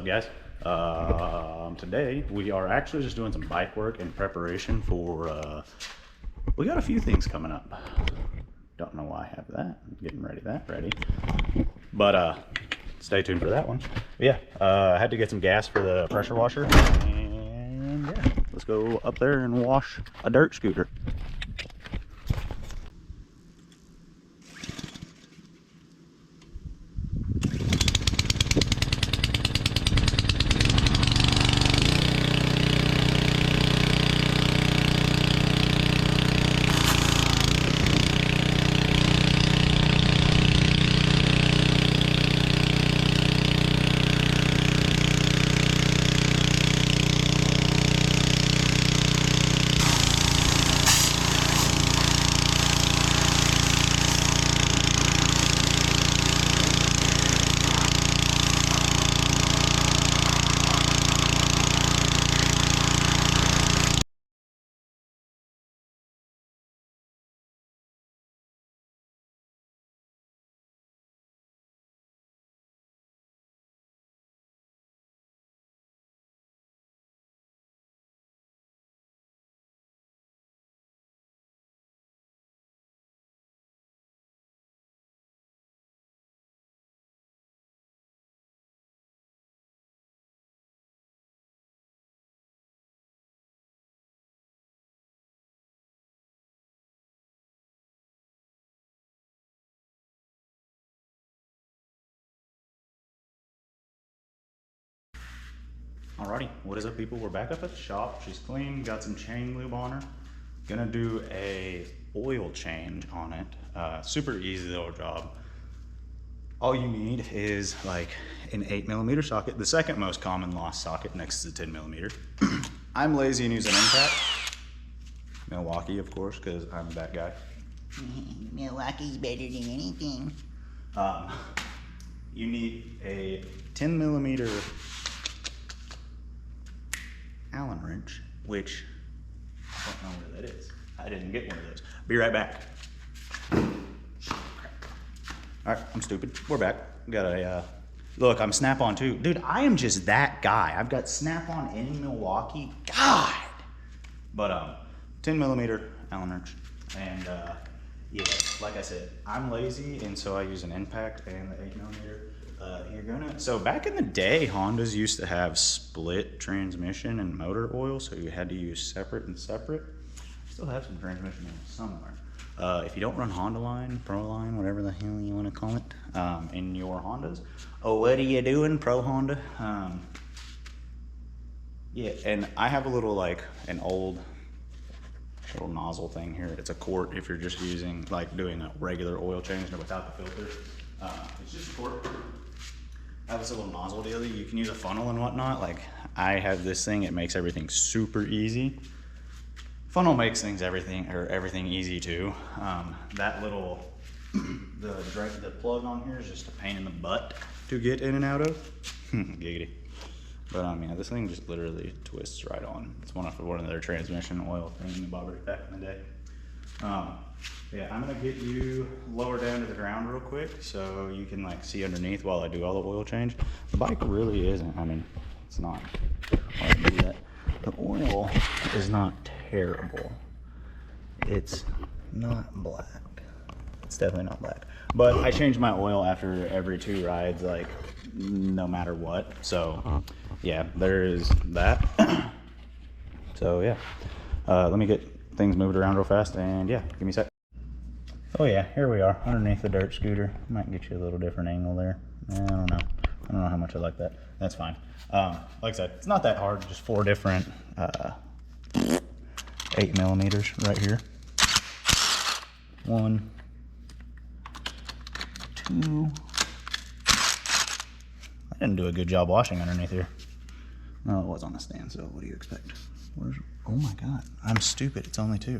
Guys, today we are actually just doing some bike work in preparation for we got a few things coming up. Don't know why I have that. I'm getting ready, but stay tuned for that one. But yeah, I had to get some gas for the pressure washer, and yeah, let's go up there and wash a dirt scooter. Alrighty, what is up, people? We're back up at the shop. She's clean, got some chain lube on her. Gonna do a oil change on it. Super easy little job. All you need is like an 8mm socket, the second most common lost socket next to the 10mm. I'm lazy and use an impact. Milwaukee, of course, because I'm that guy. Milwaukee's better than anything. You need a 10mm Allen wrench, which I don't know where that is. I didn't get one of those. Be right back. All right, I'm stupid. We're back. Got a look. I'm Snap-on too, dude. I am just that guy. I've got Snap-on in Milwaukee. God. But 10mm Allen wrench, and yeah, like I said, I'm lazy, and so I use an impact and the 8mm. So back in the day, Hondas used to have split transmission and motor oil, so you had to use separate and separate. Still have some transmission oil somewhere. If you don't run Honda line, Pro line, whatever the hell you want to call it, in your Hondas, what are you doing, Pro Honda? Yeah, and I have a little, like, an old little nozzle thing here. It's a quart if you're just using, like, doing a regular oil change without the filter. It's just a quart. I have this little nozzle deal. You can use a funnel and whatnot. Like, I have this thing. It makes everything super easy. Funnel makes everything easy too. That little the plug on here is just a pain in the butt to get in and out of. Giggity. But yeah, this thing just literally twists right on. It's one of their transmission oil things they bought back in the day. Yeah, I'm gonna get you lower down to the ground real quick so you can like see underneath while I do all the oil change. The bike really isn't, I mean, it's not hard to do that. The oil is not terrible. It's not black. It's definitely not black. But I change my oil after every 2 rides, like no matter what. So yeah, there is that. So yeah, let me get things moved around real fast, and yeah, give me a sec. Oh yeah, here we are underneath the dirt scooter. Might get you a little different angle there. I don't know how much I like that. That's fine. Like I said, it's not that hard. Just 4 different 8mm right here. 1, 2. I didn't do a good job washing underneath here. No, it was on the stand, so what do you expect? Oh my God, I'm stupid. It's only 2.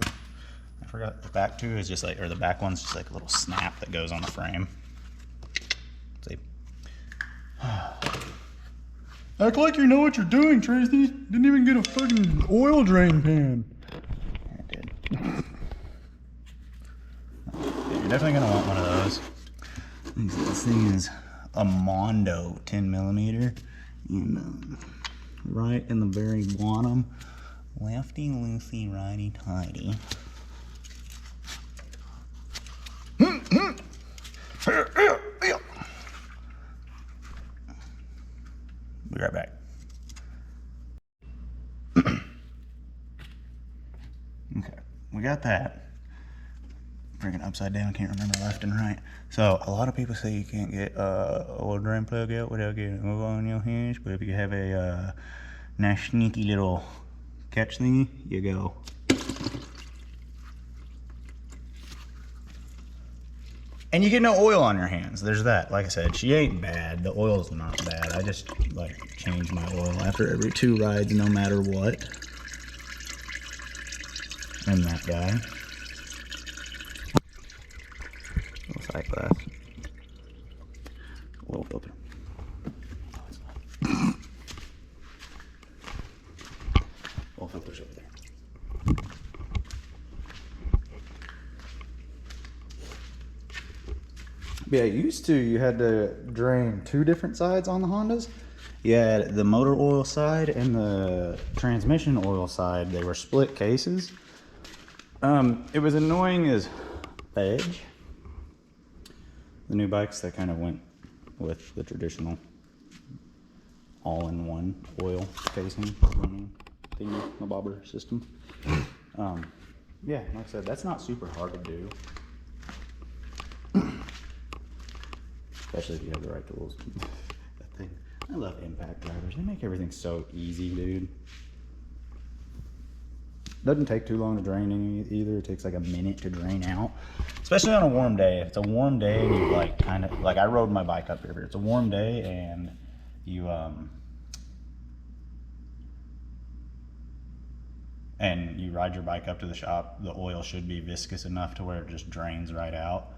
I forgot the back 2 is just like, or the back one's just like a little snap that goes on the frame. See? Act like you know what you're doing, Tracy. Didn't even get a fucking oil drain pan. I did. You're definitely gonna want one of those. This thing is a Mondo 10mm, And right in the very bottom, lefty loosey, righty tighty. Be right back. Okay, we got that. Freaking upside down, can't remember left and right. So a lot of people say you can't get oil drain plug out without getting oil on your hinge, but if you have a nice sneaky little catch thingy, you go. And you get no oil on your hands. There's that. Like I said, she ain't bad. The oil's not bad. I just like change my oil after every 2 rides, no matter what. And that guy. Little sight glass. Oil filter. Oil filter's over there. Yeah, used to, you had to drain 2 different sides on the Hondas. You had the motor oil side and the transmission oil side. They were split cases. It was annoying as fudge. The new bikes that kind of went with the traditional all-in-one oil casing running thingy, the bobber system. Yeah, like I said, that's not super hard to do. Especially if you have the right tools. That thing. I love impact drivers. They make everything so easy, dude. Doesn't take too long to drain any either. It takes like a minute to drain out. Especially on a warm day. If it's a warm day and you like kind of, like I rode my bike up here. It's a warm day and you ride your bike up to the shop, the oil should be viscous enough to where it just drains right out.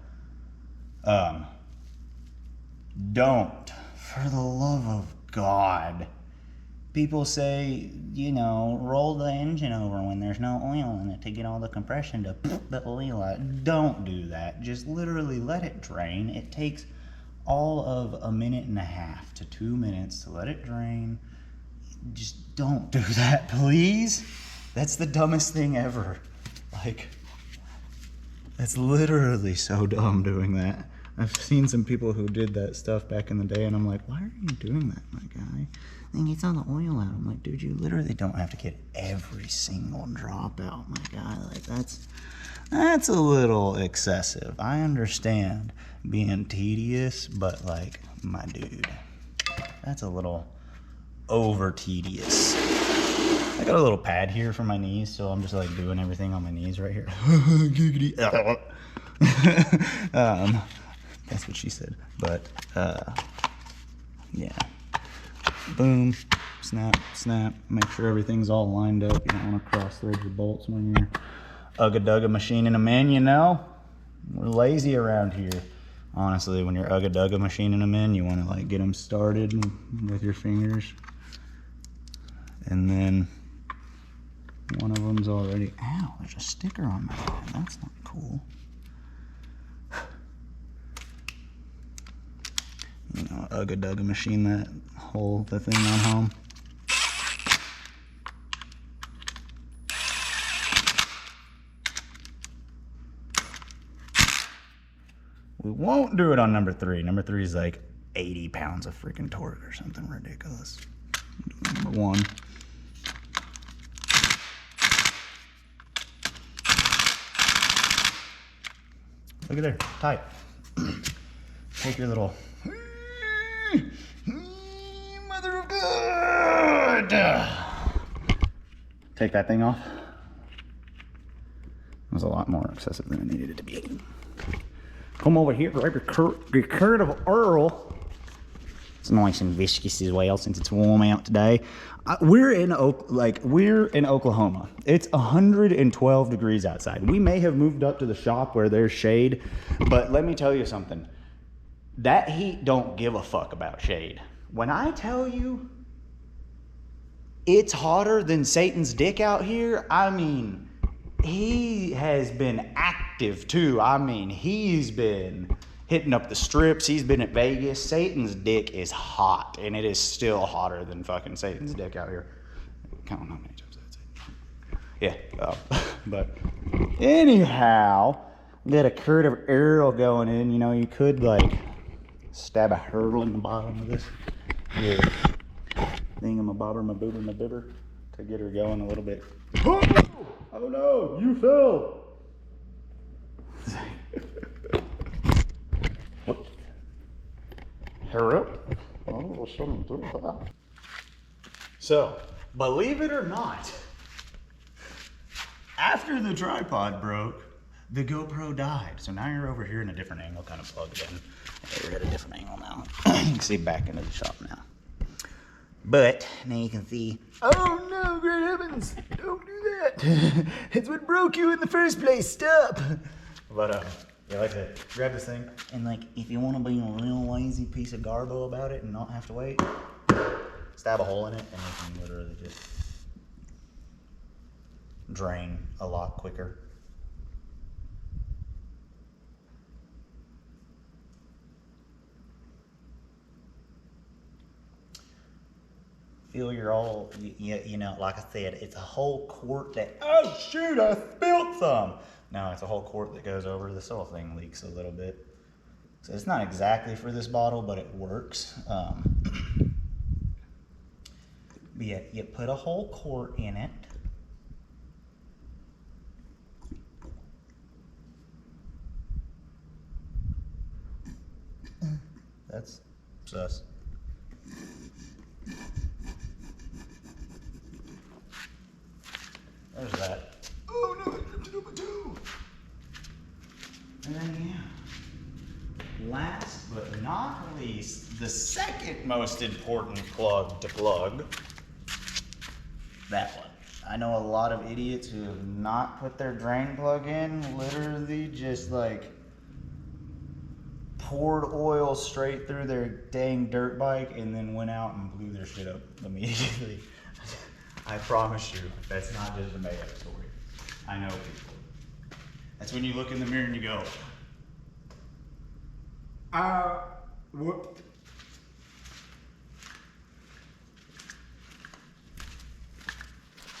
Don't, for the love of God. People say, you know, roll the engine over when there's no oil in it to get all the compression to put the oil out. Don't do that. Just literally let it drain. It takes all of 1.5 minutes to 2 minutes to let it drain. Just don't do that, please. That's the dumbest thing ever. Like, that's literally so dumb doing that. I've seen some people who did that stuff back in the day, and I'm like, why are you doing that, my guy? Then gets all the oil out. I'm like, dude, you literally don't have to get every single drop out, my guy. Like, that's a little excessive. I understand being tedious, but like, my dude, that's a little over tedious. I got a little pad here for my knees, so I'm just like doing everything on my knees right here. That's what she said. But yeah. Boom, snap, snap. Make sure everything's all lined up. You don't want to cross thread your bolts when you're ugga-dugga machining them in, you know? We're lazy around here. Honestly, when you're ugga-dugga machining them in, you want to like get them started with your fingers. And then one of them's already, ow, there's a sticker on my hand. That's not cool. You know, ugga-dugga machine that the thing on home. We won't do it on number 3. Number 3 is like 80 pounds of freaking torque or something ridiculous. Number 1. Look at there, tight. Take your little mother of God. Take that thing off. It was a lot more excessive than it needed it to be. Come over here, grab your curd of Earl. It's nice and viscous as well since it's warm out today. We're in Oklahoma. It's 112 degrees outside. We may have moved up to the shop where there's shade, but let me tell you something. That heat don't give a fuck about shade. When I tell you it's hotter than Satan's dick out here, I mean, he has been active too. I mean, his hitting up the strips. He's been at Vegas. Satan's dick is hot, and it is still hotter than fucking Satan's dick out here. Count how many times that's it. Yeah, but anyhow, got a curve of arrow going in. You know, you could like stab a hurdle in the bottom of this. Yeah. Thingamabobber, my boober, my bibber, to get her going a little bit. Oh no, you fell. What? Hurry up. Oh, something through that. So, believe it or not, after the tripod broke, the GoPro died. So now you're over here in a different angle, kind of plugged in. You're at a different angle now. You can see back into the shop now. But now you can see, oh no, great heavens, don't do that. It's what broke you in the first place, stop. But yeah, like I said, grab this thing. And like, if you want to be a real lazy piece of garbo about it and not have to wait, stab a hole in it and you can literally just drain a lot quicker. Feel your all, you know, like I said, it's a whole quart that, oh shoot, I spilled some. No, it's a whole quart that goes over. This whole thing leaks a little bit. So it's not exactly for this bottle, but it works. But yeah, you put a whole quart in it. That's sus. There's that. Oh no, I dropped it over too. And then yeah. Last but not least, the second most important plug to plug. That one. I know a lot of idiots who have not put their drain plug in, literally just like poured oil straight through their dang dirt bike and then went out and blew their shit up immediately. I promise you, that's not just a made-up story. I know people. That's when you look in the mirror and you go, whoop.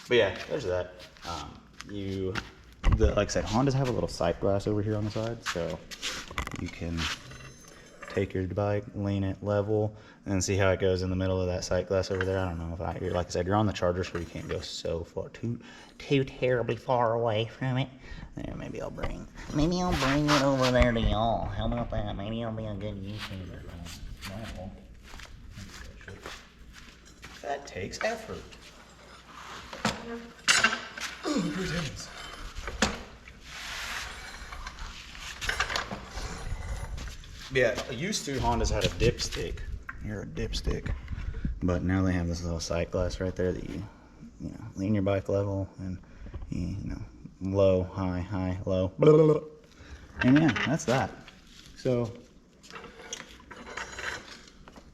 But yeah, there's that. Like I said, Hondas have a little sight glass over here on the side, so you can take your bike, lean it level, and see how it goes in the middle of that sight glass over there. I don't know if like I said, you're on the charger, so you can't go so far, too terribly far away from it. There, maybe I'll bring it over there to y'all. How about that? Maybe I'll be a good YouTuber. No. That takes effort. Oh, good heavens. Yeah, used to Hondas had a dipstick. You're a dipstick. But now they have this little sight glass right there that you lean your bike level and low, high, low. Blah, blah, blah. And yeah, that's that. So,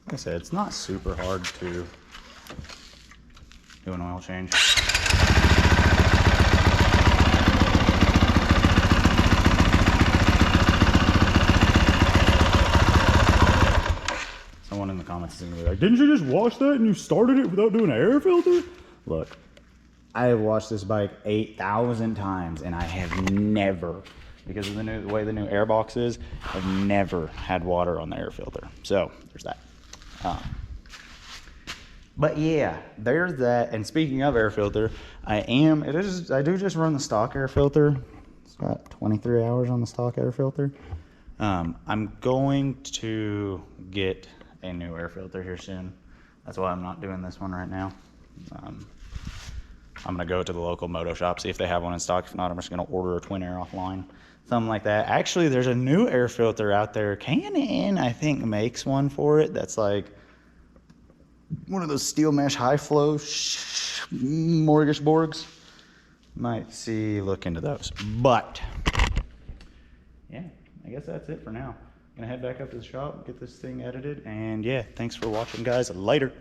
like I said, it's not super hard to do an oil change. Someone in the comments is going to be like, didn't you just wash that and you started it without doing an air filter? Look, I have washed this bike 8,000 times and I have never, because of the way the new air box is, I've never had water on the air filter. So there's that. But yeah, there's that. And speaking of air filter, I do just run the stock air filter. It's got 23 hours on the stock air filter. I'm going to get a new air filter here soon. That's why I'm not doing this one right now. I'm gonna go to the local moto shop, see if they have one in stock. If not, I'm just gonna order a twin air offline, something like that. Actually, there's a new air filter out there. Canon, I think, makes one for it. That's like one of those steel mesh high flow smorgasbords. Might look into those. But yeah, I guess that's it for now. Gonna head back up to the shop, get this thing edited, and yeah, thanks for watching, guys. Later.